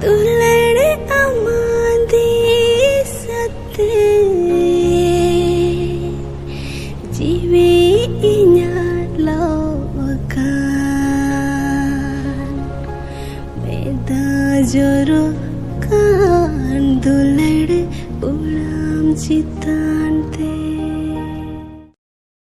दुलड़े अमादी सते जीवे इnya lokan meda joro kan दुलड़े उड़ाम चितान ते।